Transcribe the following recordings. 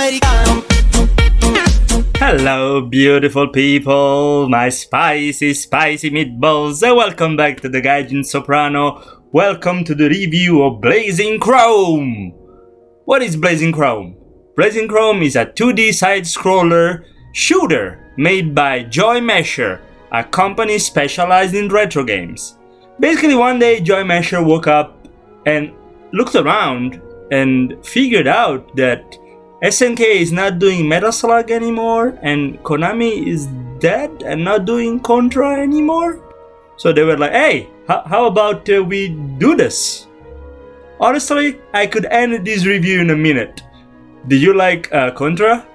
americano. Hello, beautiful people, my spicy meatballs, and welcome back to the Gaijin Soprano. Welcome to the review of Blazing Chrome. What is Blazing Chrome? Blazing Chrome is a 2D side-scroller shooter made by Joy Mesher, a company specialized in retro games. Basically, one day Joy Mesher woke up and looked around and figured out that SNK is not doing Metal Slug anymore and Konami is dead and not doing Contra anymore. So they were like, hey, how about we do this? Honestly, I could end this review in a minute. Do you like Contra?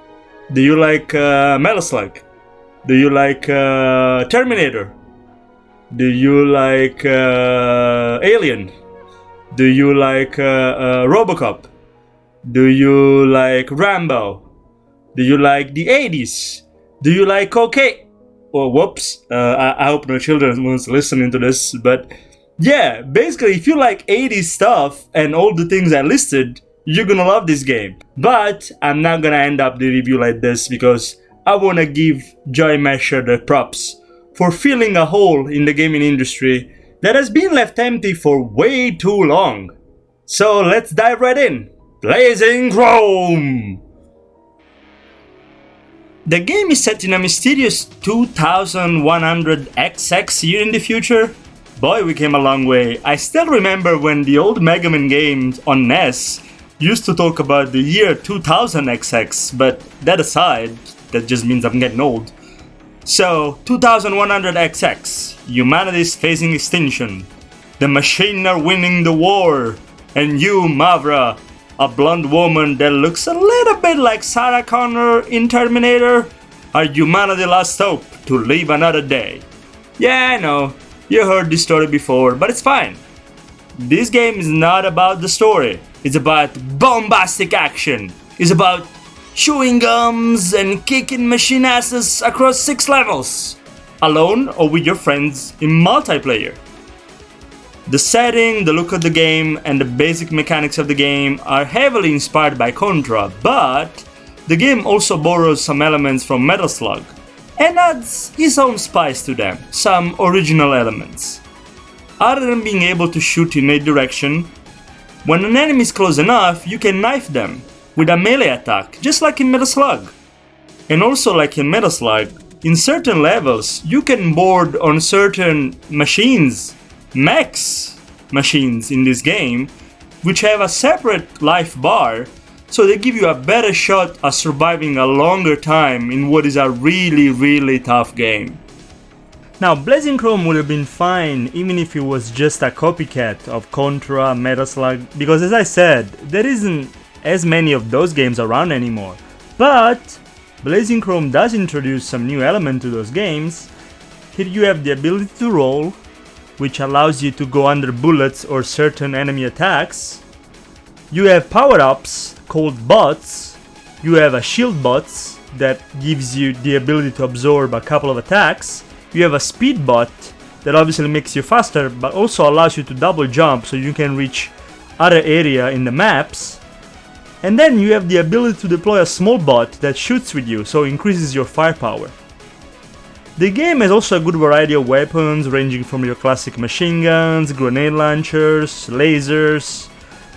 Do you like Metal Slug? Do you like Terminator? Do you like Alien? Do you like Robocop? Do you like Rambo? Do you like the 80s? Do you like cocaine? Oh, whoops. I hope no children was listening to this. But yeah, basically, if you like 80s stuff and all the things I listed, you're gonna love this game. But I'm not gonna end up the review like this because I wanna give Joy Mesher the props for filling a hole in the gaming industry that has been left empty for way too long. So let's dive right in. Blazing Chrome! The game is set in a mysterious 2100 XX year in the future. Boy, we came a long way. I still remember when the old Mega Man games on NES used to talk about the year 2000 XX, but that aside, that just means I'm getting old. So, 2100 XX, humanity is facing extinction. The machines are winning the war, and you, Mavra, a blonde woman that looks a little bit like Sarah Connor in Terminator, are humanity last hope to live another day. Yeah, I know, you heard this story before, but it's fine. This game is not about the story. It's about bombastic action. It's about chewing gums and kicking machine asses across 6 levels, alone or with your friends in multiplayer. The setting, the look of the game, and the basic mechanics of the game are heavily inspired by Contra, but the game also borrows some elements from Metal Slug and adds its own spice to them, some original elements. Other than being able to shoot in a direction, when an enemy is close enough, you can knife them with a melee attack, just like in Metal Slug. And also like in Metal Slug, in certain levels, you can board on certain machines, mechs machines in this game, which have a separate life bar, so they give you a better shot at surviving a longer time in what is a really tough game. Now, Blazing Chrome would have been fine even if it was just a copycat of Contra, Metal Slug, because as I said, there isn't as many of those games around anymore. But Blazing Chrome does introduce some new element to those games. Here you have the ability to roll, which allows you to go under bullets or certain enemy attacks. You have power-ups called bots. You have a shield bots that gives you the ability to absorb a couple of attacks. You have a speed bot that obviously makes you faster, but also allows you to double jump so you can reach other area in the maps. And then you have the ability to deploy a small bot that shoots with you, so increases your firepower. The game has also a good variety of weapons, ranging from your classic machine guns, grenade launchers, lasers.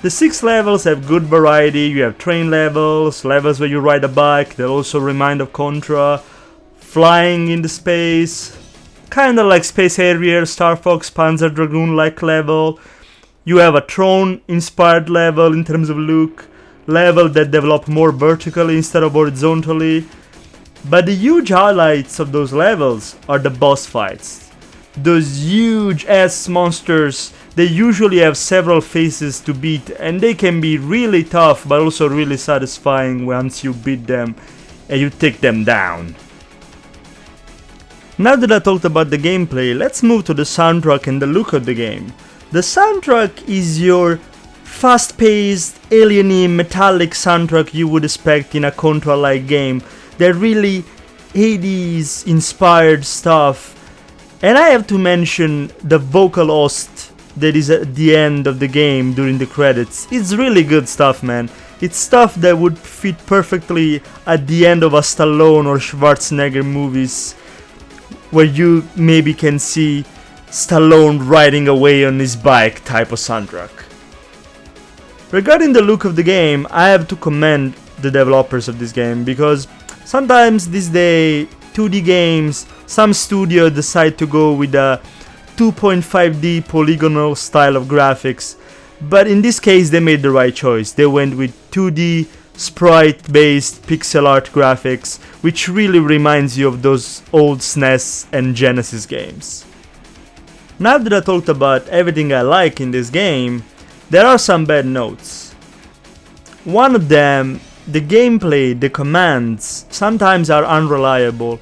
The 6 levels have good variety. You have train levels, levels where you ride a bike that also remind of Contra, flying into space, kinda like Space Harrier, Star Fox, Panzer Dragoon-like level. You have a Tron-inspired level in terms of look, level that develop more vertically instead of horizontally. But the huge highlights of those levels are the boss fights. Those huge ass monsters, they usually have several faces to beat, and they can be really tough but also really satisfying once you beat them and you take them down. Now that I talked about the gameplay, let's move to the soundtrack and the look of the game. The soundtrack is your fast-paced, alien-y, metallic soundtrack you would expect in a Contra-like game. They're really 80s inspired stuff. And I have to mention the vocal host that is at the end of the game during the credits. It's really good stuff, man. It's stuff that would fit perfectly at the end of a Stallone or Schwarzenegger movies, where you maybe can see Stallone riding away on his bike type of soundtrack. Regarding the look of the game, I have to commend the developers of this game, because sometimes these days 2D games, some studio decide to go with a 2.5D polygonal style of graphics, but in this case they made the right choice. They went with 2D sprite based pixel art graphics, which really reminds you of those old SNES and Genesis games. Now that I talked about everything I like in this game, there are some bad notes. One of them, the gameplay, the commands, sometimes are unreliable.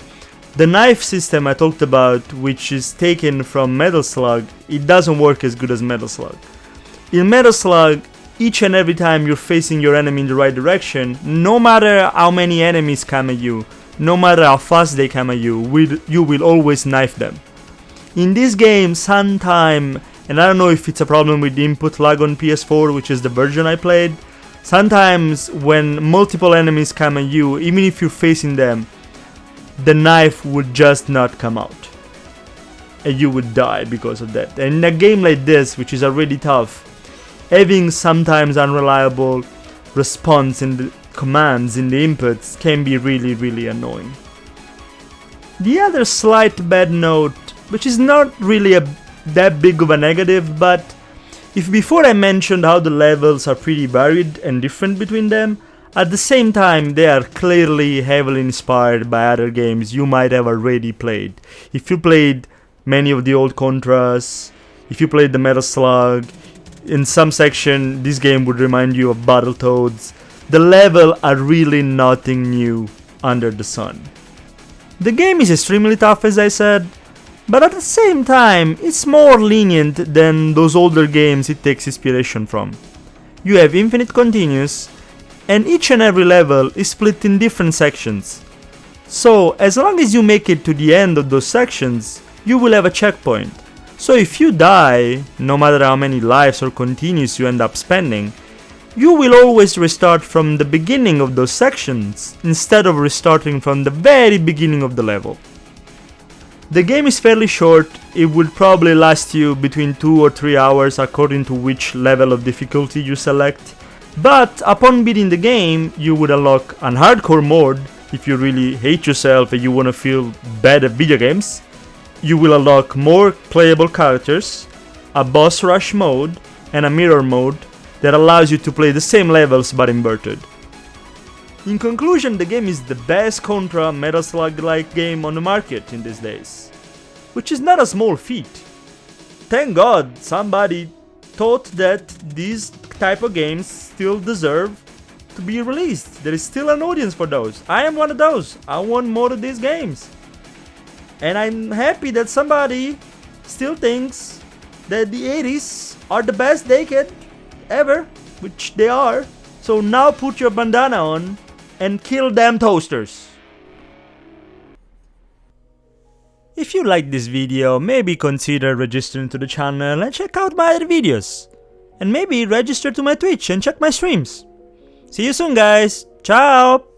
The knife system I talked about, which is taken from Metal Slug, it doesn't work as good as Metal Slug. In Metal Slug, each and every time you're facing your enemy in the right direction, no matter how many enemies come at you, no matter how fast they come at you, you will always knife them. In this game, sometimes, and I don't know if it's a problem with the input lag on PS4, which is the version I played, sometimes when multiple enemies come at you, even if you're facing them, the knife would just not come out. And you would die because of that. And in a game like this, which is already tough, having sometimes unreliable response in the commands, in the inputs, can be really, really annoying. The other slight bad note, which is not really that big of a negative, but if before I mentioned how the levels are pretty varied and different between them, at the same time they are clearly heavily inspired by other games you might have already played. If you played many of the old Contras, if you played the Metal Slug, in some section this game would remind you of Battletoads. The levels are really nothing new under the sun. The game is extremely tough, as I said, but at the same time it's more lenient than those older games it takes inspiration from. You have infinite continues, and each and every level is split in different sections. So as long as you make it to the end of those sections, you will have a checkpoint. So if you die, no matter how many lives or continues you end up spending, you will always restart from the beginning of those sections, instead of restarting from the very beginning of the level. The game is fairly short. It will probably last you between 2 or 3 hours according to which level of difficulty you select. But upon beating the game, you would unlock an hardcore mode if you really hate yourself and you want to feel bad at video games. You will unlock more playable characters, a boss rush mode, and a mirror mode that allows you to play the same levels but inverted. In conclusion, the game is the best Contra Metal Slug-like game on the market in these days, which is not a small feat. Thank God somebody thought that these type of games still deserve to be released. There is still an audience for those. I am one of those. I want more of these games. And I'm happy that somebody still thinks that the 80s are the best decade ever, which they are. So now put your bandana on and kill them toasters. If you like this video, maybe consider registering to the channel and check out my other videos. And maybe register to my Twitch and check my streams. See you soon, guys. Ciao!